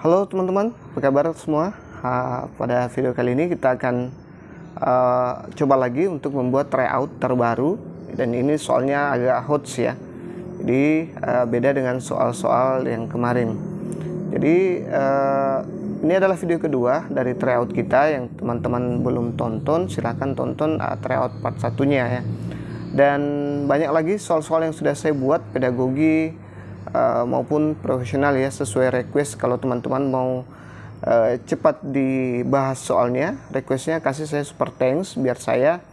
Halo teman-teman, apa kabar semua? Pada video kali ini kita akan coba lagi untuk membuat tryout terbaru. Dan ini soalnya agak hot ya. Jadi beda dengan soal-soal yang kemarin. Jadi ini adalah video kedua dari tryout kita. Yang teman-teman belum tonton, silahkan tonton tryout part satunya ya. Dan banyak lagi soal-soal yang sudah saya buat, pedagogi maupun profesional ya, sesuai request. Kalau teman-teman mau cepat dibahas soalnya, requestnya kasih saya super thanks biar saya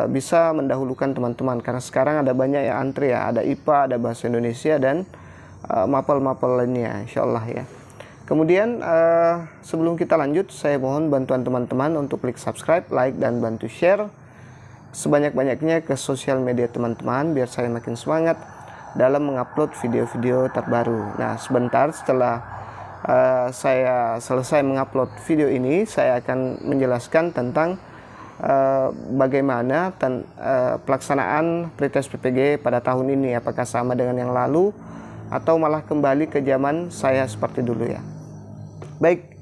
bisa mendahulukan teman-teman, karena sekarang ada banyak yang antri ya, ada IPA, ada bahasa Indonesia, dan mapel-mapel lainnya insyaallah ya. Kemudian sebelum kita lanjut, saya mohon bantuan teman-teman untuk klik subscribe, like, dan bantu share sebanyak-banyaknya ke sosial media teman-teman biar saya makin semangat dalam mengupload video-video terbaru. Nah, sebentar setelah saya selesai mengupload video ini, saya akan menjelaskan tentang bagaimana pelaksanaan pretest PPG pada tahun ini, apakah sama dengan yang lalu atau malah kembali ke zaman saya seperti dulu ya. Baik,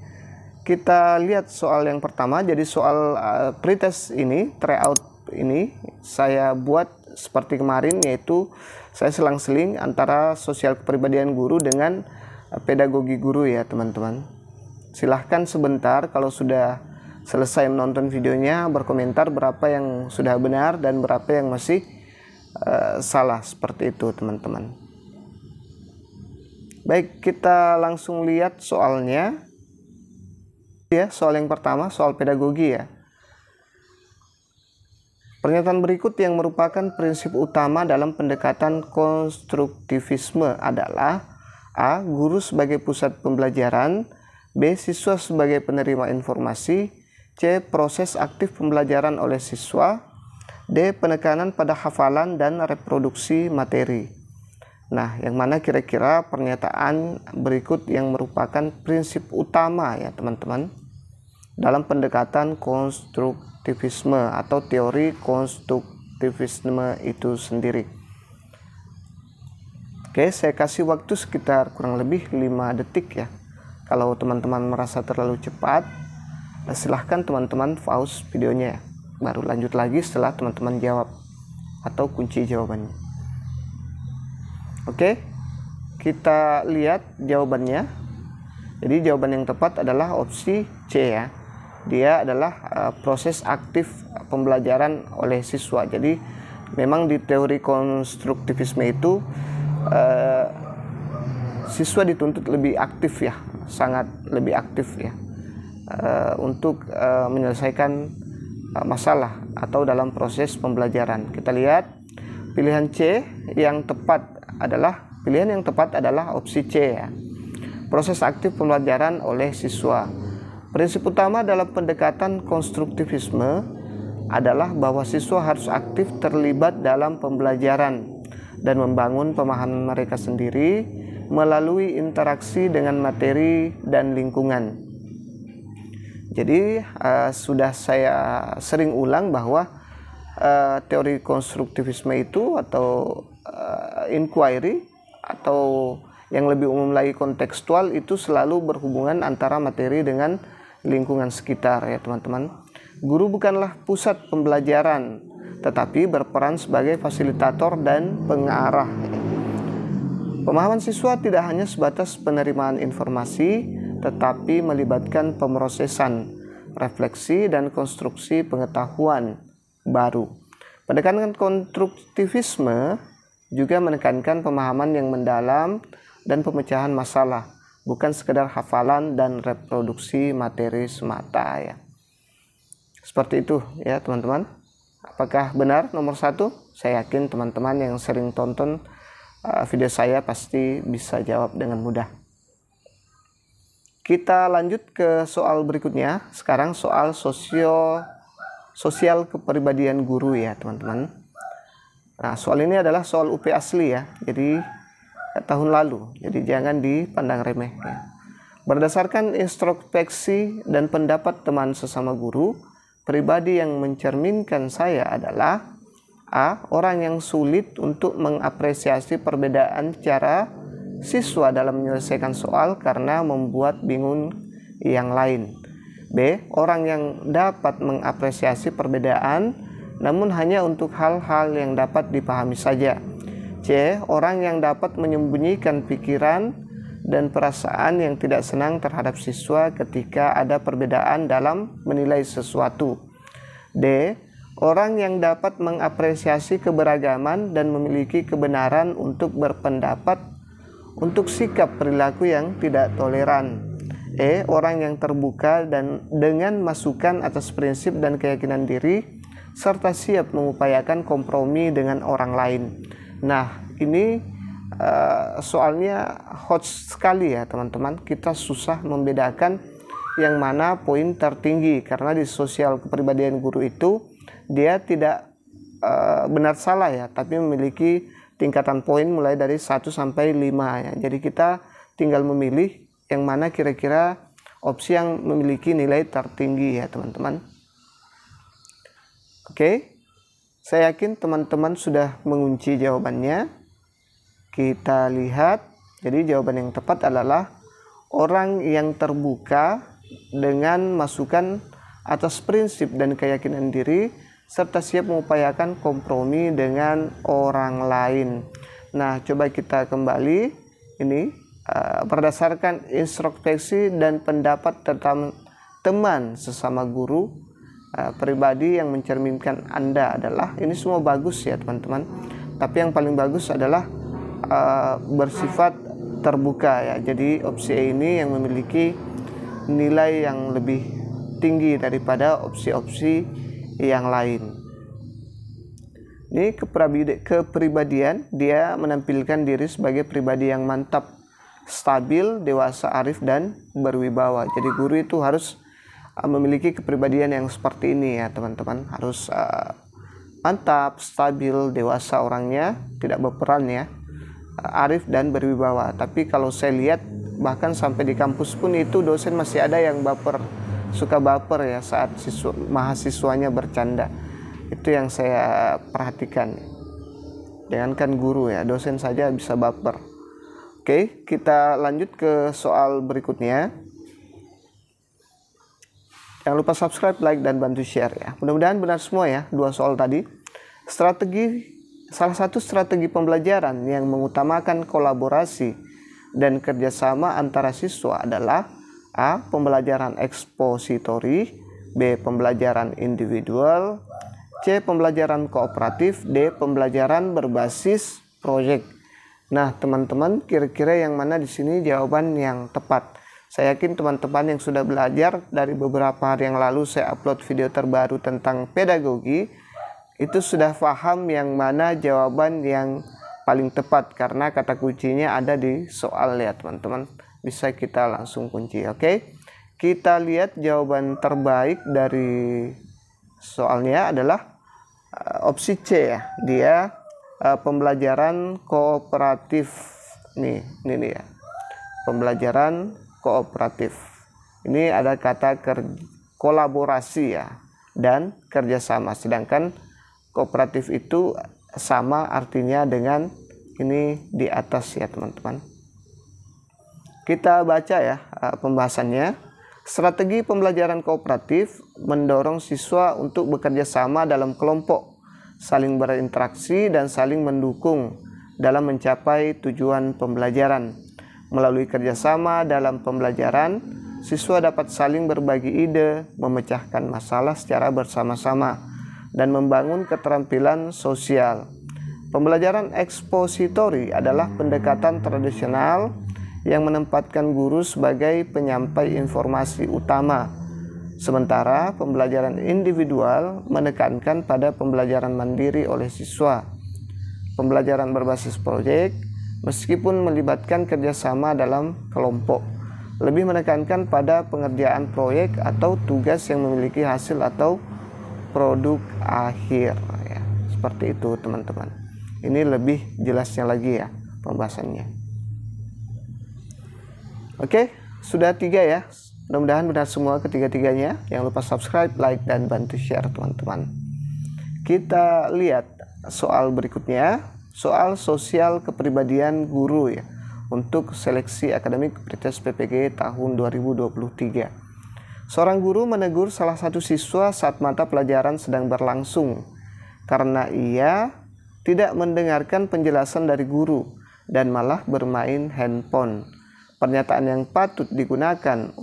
kita lihat soal yang pertama. Jadi soal pretest ini, tryout ini saya buat seperti kemarin, yaitu saya selang-seling antara sosial kepribadian guru dengan pedagogi guru ya teman-teman. Silahkan sebentar kalau sudah selesai menonton videonya berkomentar berapa yang sudah benar dan berapa yang masih salah, seperti itu teman-teman. Baik, kita langsung lihat soalnya ya. Soal yang pertama, soal pedagogi ya. Pernyataan berikut yang merupakan prinsip utama dalam pendekatan konstruktivisme adalah: A. Guru sebagai pusat pembelajaran, B. Siswa sebagai penerima informasi, C. Proses aktif pembelajaran oleh siswa, D. Penekanan pada hafalan dan reproduksi materi. Nah, yang mana kira-kira pernyataan berikut yang merupakan prinsip utama ya teman-teman dalam pendekatan konstruktivisme atau teori konstruktivisme itu sendiri? Oke, saya kasih waktu sekitar kurang lebih 5 detik ya. Kalau teman-teman merasa terlalu cepat, silahkan teman-teman pause videonya ya. Baru lanjut lagi setelah teman-teman jawab atau kunci jawabannya. Oke, kita lihat jawabannya. Jadi jawaban yang tepat adalah opsi C ya. Dia adalah proses aktif pembelajaran oleh siswa. Jadi memang di teori konstruktivisme itu siswa dituntut lebih aktif ya, sangat lebih aktif ya, untuk menyelesaikan masalah atau dalam proses pembelajaran. Kita lihat pilihan C yang tepat adalah opsi C ya. Proses aktif pembelajaran oleh siswa. Prinsip utama dalam pendekatan konstruktivisme adalah bahwa siswa harus aktif terlibat dalam pembelajaran dan membangun pemahaman mereka sendiri melalui interaksi dengan materi dan lingkungan. Jadi sudah saya sering ulang bahwa teori konstruktivisme itu atau inquiry atau yang lebih umum lagi kontekstual itu selalu berhubungan antara materi dengan lingkungan sekitar ya teman-teman. Guru bukanlah pusat pembelajaran, tetapi berperan sebagai fasilitator dan pengarah. Pemahaman siswa tidak hanya sebatas penerimaan informasi, tetapi melibatkan pemrosesan, refleksi, dan konstruksi pengetahuan baru. Pendekatan konstruktivisme juga menekankan pemahaman yang mendalam dan pemecahan masalah, bukan sekedar hafalan dan reproduksi materi semata ya. Seperti itu ya teman-teman. Apakah benar nomor 1? Saya yakin teman-teman yang sering tonton video saya pasti bisa jawab dengan mudah. Kita lanjut ke soal berikutnya. Sekarang soal sosial kepribadian guru ya teman-teman. Nah, soal ini adalah soal UP asli ya. Jadi tahun lalu. Jadi jangan dipandang remeh ya. Berdasarkan introspeksi dan pendapat teman sesama guru, pribadi yang mencerminkan saya adalah A. Orang yang sulit untuk mengapresiasi perbedaan cara siswa dalam menyelesaikan soal karena membuat bingung yang lain. B. Orang yang dapat mengapresiasi perbedaan namun hanya untuk hal-hal yang dapat dipahami saja. C. Orang yang dapat menyembunyikan pikiran dan perasaan yang tidak senang terhadap siswa ketika ada perbedaan dalam menilai sesuatu. D. Orang yang dapat mengapresiasi keberagaman dan memiliki kebenaran untuk berpendapat untuk sikap perilaku yang tidak toleran. E. Orang yang terbuka dan dengan masukan atas prinsip dan keyakinan diri serta siap mengupayakan kompromi dengan orang lain. Nah, ini soalnya hot sekali ya teman-teman. Kita susah membedakan yang mana poin tertinggi karena di sosial kepribadian guru itu dia tidak benar salah ya, tapi memiliki tingkatan poin mulai dari 1 sampai 5 ya. Jadi kita tinggal memilih yang mana kira-kira opsi yang memiliki nilai tertinggi ya teman-teman. Oke, saya yakin teman-teman sudah mengunci jawabannya. Kita lihat, jadi jawaban yang tepat adalah orang yang terbuka dengan masukan atas prinsip dan keyakinan diri serta siap mengupayakan kompromi dengan orang lain. Nah, coba kita kembali ini berdasarkan introspeksi dan pendapat tentang teman sesama guru pribadi yang mencerminkan Anda adalah ini semua bagus ya teman-teman. Tapi yang paling bagus adalah bersifat terbuka ya. Jadi opsi A ini yang memiliki nilai yang lebih tinggi daripada opsi-opsi yang lain. Ini kepribadian, dia menampilkan diri sebagai pribadi yang mantap, stabil, dewasa, arif, dan berwibawa. Jadi guru itu harus memiliki kepribadian yang seperti ini ya teman-teman. Harus mantap, stabil, dewasa orangnya, tidak berperan ya, arif dan berwibawa. Tapi kalau saya lihat bahkan sampai di kampus pun itu dosen masih ada yang suka baper ya saat mahasiswanya bercanda. Itu yang saya perhatikan. Jangankan guru ya, dosen saja bisa baper. Oke, kita lanjut ke soal berikutnya. Jangan lupa subscribe, like, dan bantu share ya. Mudah-mudahan benar semua ya dua soal tadi. Salah satu strategi pembelajaran yang mengutamakan kolaborasi dan kerjasama antara siswa adalah A. Pembelajaran ekspositori, B. Pembelajaran individual, C. Pembelajaran kooperatif, D. Pembelajaran berbasis proyek. Nah, teman-teman, kira-kira yang mana di sini jawaban yang tepat? Saya yakin teman-teman yang sudah belajar dari beberapa hari yang lalu saya upload video terbaru tentang pedagogi, itu sudah paham yang mana jawaban yang paling tepat karena kata kuncinya ada di soal ya teman-teman. Bisa kita langsung kunci. Oke, kita lihat jawaban terbaik dari soalnya adalah opsi C ya. Dia pembelajaran kooperatif. Nih ya, pembelajaran kooperatif. Ini ada kata kolaborasi ya dan kerjasama. Sedangkan kooperatif itu sama artinya dengan ini di atas ya teman-teman. Kita baca ya pembahasannya. Strategi pembelajaran kooperatif mendorong siswa untuk bekerja sama dalam kelompok, saling berinteraksi dan saling mendukung dalam mencapai tujuan pembelajaran. Melalui kerjasama dalam pembelajaran, siswa dapat saling berbagi ide, memecahkan masalah secara bersama-sama, dan membangun keterampilan sosial. Pembelajaran ekspositori adalah pendekatan tradisional yang menempatkan guru sebagai penyampai informasi utama. Sementara pembelajaran individual menekankan pada pembelajaran mandiri oleh siswa. Pembelajaran berbasis proyek, meskipun melibatkan kerjasama dalam kelompok, lebih menekankan pada pengerjaan proyek atau tugas yang memiliki hasil atau produk akhir ya. Seperti itu teman-teman. Ini lebih jelasnya lagi ya pembahasannya. Oke, sudah 3 ya. Mudah-mudahan benar semua ketiga-tiganya. Jangan lupa subscribe, like, dan bantu share teman-teman. Kita lihat soal berikutnya. Soal sosial kepribadian guru ya. untuk seleksi akademik Pretest PPG tahun 2023. Seorang guru menegur salah satu siswa saat mata pelajaran sedang berlangsung karena ia tidak mendengarkan penjelasan dari guru dan malah bermain handphone. Pernyataan yang patut digunakan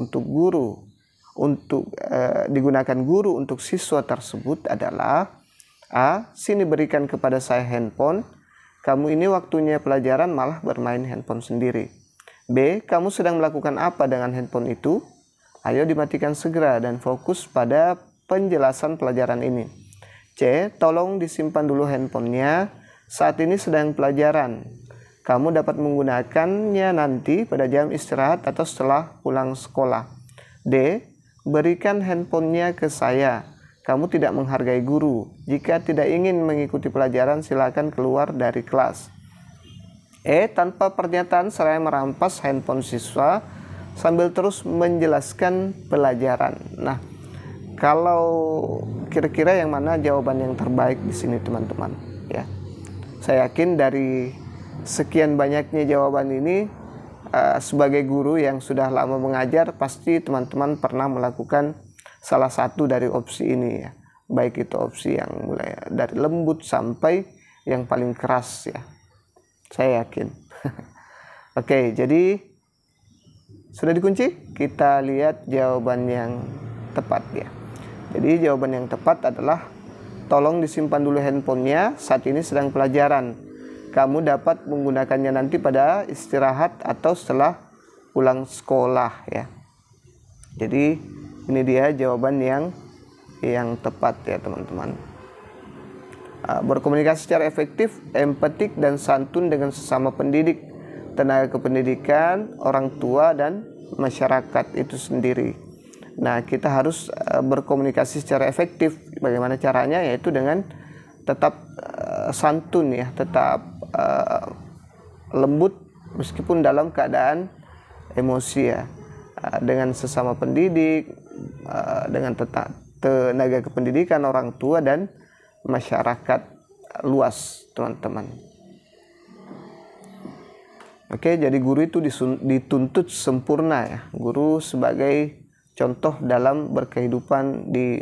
digunakan guru untuk siswa tersebut adalah: A. Sini berikan kepada saya handphone. Kamu ini waktunya pelajaran malah bermain handphone sendiri. B. Kamu sedang melakukan apa dengan handphone itu? Ayo dimatikan segera dan fokus pada penjelasan pelajaran ini. C. Tolong disimpan dulu handphonenya. Saat ini sedang pelajaran. Kamu dapat menggunakannya nanti pada jam istirahat atau setelah pulang sekolah. D. Berikan handphonenya ke saya. Kamu tidak menghargai guru. Jika tidak ingin mengikuti pelajaran, silakan keluar dari kelas. E. Tanpa pernyataan saya merampas handphone siswa sambil terus menjelaskan pelajaran. Nah, kalau kira-kira yang mana jawaban yang terbaik di sini teman-teman? Ya, saya yakin dari sekian banyaknya jawaban ini, sebagai guru yang sudah lama mengajar, pasti teman-teman pernah melakukan salah satu dari opsi ini ya, baik itu opsi yang mulai dari lembut sampai yang paling keras ya, saya yakin. Oke, jadi sudah dikunci, kita lihat jawaban yang tepat ya. Jadi jawaban yang tepat adalah: tolong disimpan dulu handphonenya, saat ini sedang pelajaran. Kamu dapat menggunakannya nanti pada istirahat atau setelah pulang sekolah ya. Jadi ini dia jawaban yang tepat ya teman-teman. Berkomunikasi secara efektif, empatik dan santun dengan sesama pendidik, tenaga kependidikan, orang tua dan masyarakat itu sendiri. Nah, kita harus berkomunikasi secara efektif. Bagaimana caranya? Yaitu dengan tetap santun ya, tetap lembut meskipun dalam keadaan emosi ya, dengan sesama pendidik, dengan tenaga kependidikan, orang tua dan masyarakat luas teman-teman. Oke, jadi guru itu dituntut sempurna ya. Guru sebagai contoh dalam berkehidupan di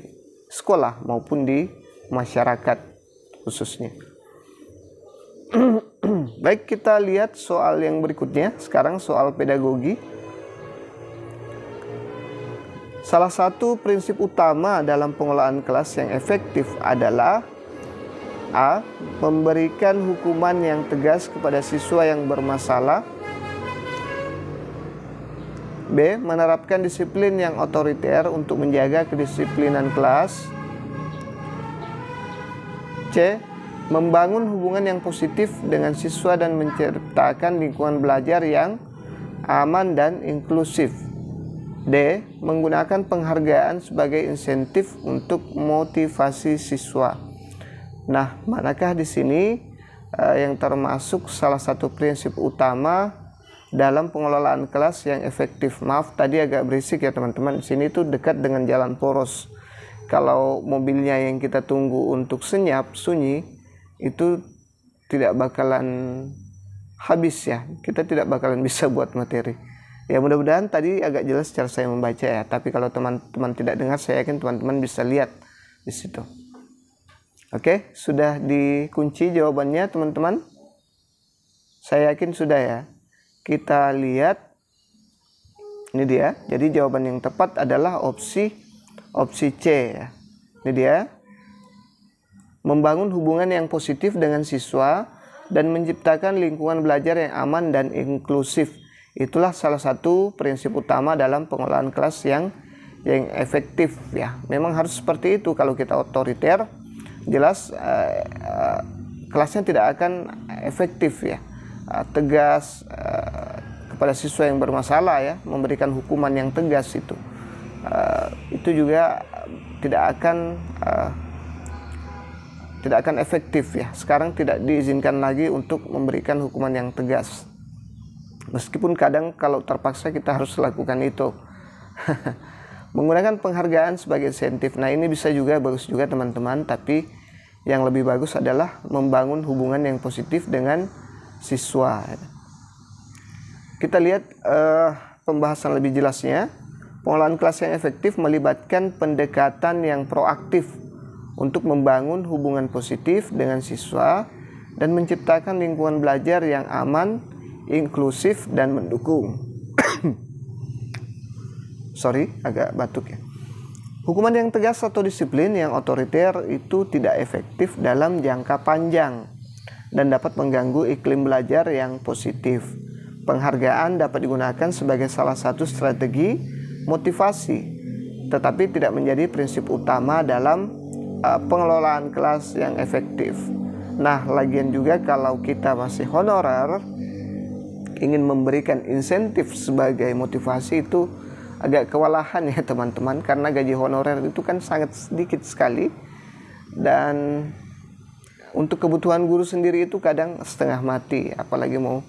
sekolah maupun di masyarakat khususnya. Baik, kita lihat soal yang berikutnya. Sekarang soal pedagogi. Salah satu prinsip utama dalam pengelolaan kelas yang efektif adalah: A. Memberikan hukuman yang tegas kepada siswa yang bermasalah. B. Menerapkan disiplin yang otoriter untuk menjaga kedisiplinan kelas. C. Membangun hubungan yang positif dengan siswa dan menciptakan lingkungan belajar yang aman dan inklusif. D. Menggunakan penghargaan sebagai insentif untuk motivasi siswa. Nah, manakah di sini yang termasuk salah satu prinsip utama dalam pengelolaan kelas yang efektif? Maaf, tadi agak berisik ya teman-teman. Di sini tuh dekat dengan jalan poros. Kalau mobilnya yang kita tunggu untuk senyap, sunyi, itu tidak bakalan habis ya. Kita tidak bakalan bisa buat materi. Ya, mudah-mudahan tadi agak jelas cara saya membaca ya. Tapi kalau teman-teman tidak dengar, saya yakin teman-teman bisa lihat di situ. Oke, sudah dikunci jawabannya teman-teman? Saya yakin sudah ya. Kita lihat. Ini dia. Jadi jawaban yang tepat adalah opsi C ya. Ini dia. Membangun hubungan yang positif dengan siswa dan menciptakan lingkungan belajar yang aman dan inklusif. Itulah salah satu prinsip utama dalam pengelolaan kelas yang efektif ya. Memang harus seperti itu. Kalau kita otoriter, jelas kelasnya tidak akan efektif ya. Tegas kepada siswa yang bermasalah ya, memberikan hukuman yang tegas itu juga tidak akan efektif ya. Sekarang tidak diizinkan lagi untuk memberikan hukuman yang tegas. Meskipun kadang kalau terpaksa kita harus lakukan itu. Menggunakan penghargaan sebagai insentif. Nah, ini bisa juga bagus juga teman-teman, tapi yang lebih bagus adalah membangun hubungan yang positif dengan siswa. Kita lihat pembahasan lebih jelasnya. Pengelolaan kelas yang efektif melibatkan pendekatan yang proaktif untuk membangun hubungan positif dengan siswa dan menciptakan lingkungan belajar yang aman, inklusif, dan mendukung. Sorry, agak batuk ya. Hukuman yang tegas atau disiplin yang otoriter itu tidak efektif dalam jangka panjang dan dapat mengganggu iklim belajar yang positif. Penghargaan dapat digunakan sebagai salah satu strategi motivasi, tetapi tidak menjadi prinsip utama dalam pengelolaan kelas yang efektif. Nah, lagian juga kalau kita masih honorer, ingin memberikan insentif sebagai motivasi itu agak kewalahan ya teman-teman, karena gaji honorer itu kan sangat sedikit sekali, dan untuk kebutuhan guru sendiri itu kadang setengah mati, apalagi mau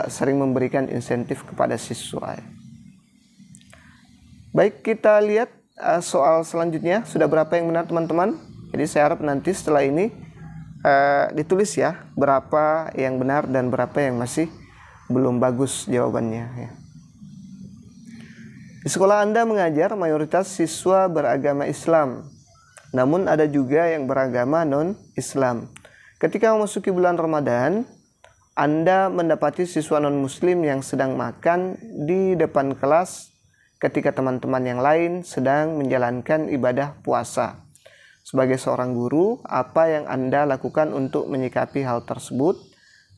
sering memberikan insentif kepada siswa. Baik, kita lihat soal selanjutnya. Sudah berapa yang benar teman-teman? Jadi saya harap nanti setelah ini ditulis ya, berapa yang benar dan berapa yang masih belum bagus jawabannya ya. Di sekolah Anda mengajar mayoritas siswa beragama Islam, namun ada juga yang beragama non-Islam. Ketika memasuki bulan Ramadan, Anda mendapati siswa non-Muslim yang sedang makan di depan kelas ketika teman-teman yang lain sedang menjalankan ibadah puasa. Sebagai seorang guru, apa yang Anda lakukan untuk menyikapi hal tersebut?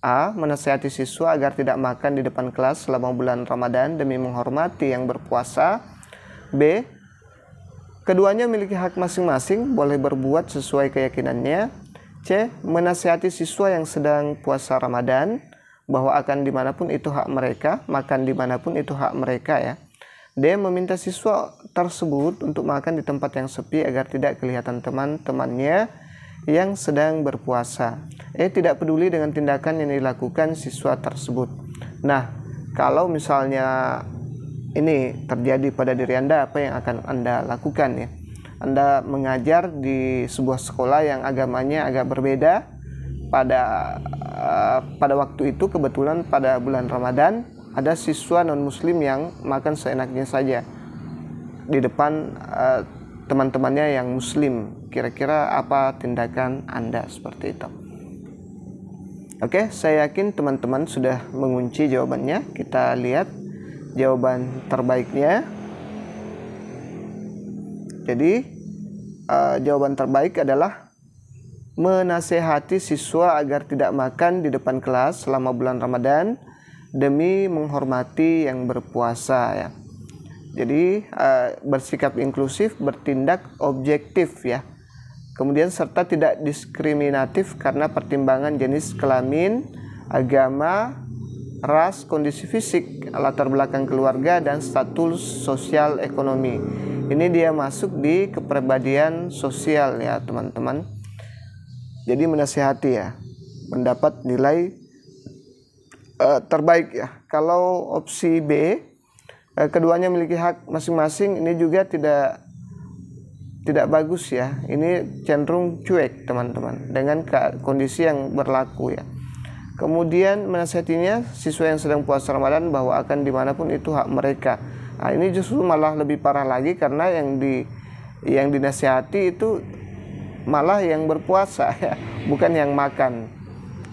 A. Menasihati siswa agar tidak makan di depan kelas selama bulan Ramadan demi menghormati yang berpuasa. B. Keduanya memiliki hak masing-masing, boleh berbuat sesuai keyakinannya. C. Menasihati siswa yang sedang puasa Ramadan bahwa akan dimanapun itu hak mereka, makan dimanapun itu hak mereka ya. D. Meminta siswa tersebut untuk makan di tempat yang sepi agar tidak kelihatan teman-temannya yang sedang berpuasa. E. Tidak peduli dengan tindakan yang dilakukan siswa tersebut. Nah, kalau misalnya ini terjadi pada diri Anda, apa yang akan Anda lakukan ya? Anda mengajar di sebuah sekolah yang agamanya agak berbeda. Pada waktu itu kebetulan pada bulan Ramadan ada siswa non-Muslim yang makan seenaknya saja di depan teman-temannya yang Muslim. Kira-kira apa tindakan Anda seperti itu? Oke, saya yakin teman-teman sudah mengunci jawabannya. Kita lihat jawaban terbaiknya. Jadi jawaban terbaik adalah menasehati siswa agar tidak makan di depan kelas selama bulan Ramadan demi menghormati yang berpuasa ya. Jadi bersikap inklusif, bertindak objektif ya. Kemudian serta tidak diskriminatif karena pertimbangan jenis kelamin, agama, ras, kondisi fisik, latar belakang keluarga, dan status sosial ekonomi. Ini dia masuk di kepribadian sosial ya teman-teman. Jadi menasihati ya, mendapat nilai terbaik ya. Kalau opsi B, keduanya memiliki hak masing-masing, ini juga tidak bagus ya. Ini cenderung cuek teman-teman dengan kondisi yang berlaku ya. Kemudian menasihatinya siswa yang sedang puasa Ramadan bahwa akan dimanapun itu hak mereka. Nah, ini justru malah lebih parah lagi karena yang dinasihati itu malah yang berpuasa ya, bukan yang makan.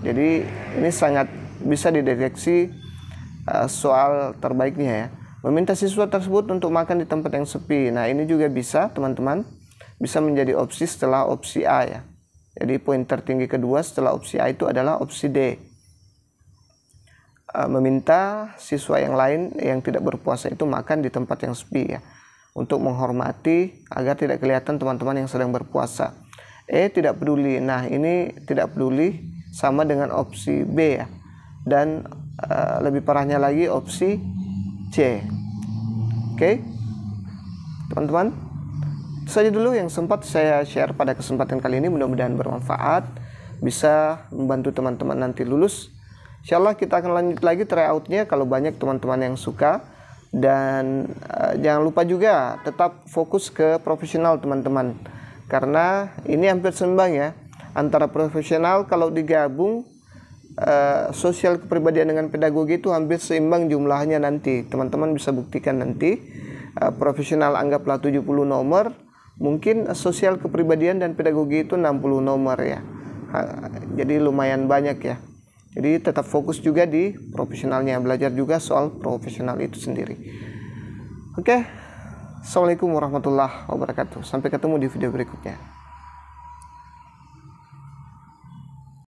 Jadi ini sangat bisa dideteksi soal terbaiknya ya. Meminta siswa tersebut untuk makan di tempat yang sepi. Nah, ini juga bisa teman-teman, bisa menjadi opsi setelah opsi A ya. Jadi poin tertinggi kedua setelah opsi A itu adalah opsi D. Meminta siswa yang lain yang tidak berpuasa itu makan di tempat yang sepi ya, untuk menghormati agar tidak kelihatan teman-teman yang sedang berpuasa. E. Tidak peduli. Nah, ini tidak peduli sama dengan opsi B ya. Dan lebih parahnya lagi opsi C. Oke, teman-teman, itu saja dulu yang sempat saya share pada kesempatan kali ini. Mudah-mudahan bermanfaat, bisa membantu teman-teman nanti lulus. Insyaallah kita akan lanjut lagi tryoutnya kalau banyak teman-teman yang suka. Dan jangan lupa juga tetap fokus ke profesional teman-teman, karena ini hampir seimbang ya antara profesional kalau digabung sosial kepribadian dengan pedagogi itu hampir seimbang jumlahnya nanti. Teman-teman bisa buktikan nanti. Profesional anggaplah 70 nomor, mungkin sosial kepribadian dan pedagogi itu 60 nomor ya. Jadi lumayan banyak ya. Jadi tetap fokus juga di profesionalnya, belajar juga soal profesional itu sendiri. Oke. Assalamualaikum warahmatullahi wabarakatuh. Sampai ketemu di video berikutnya.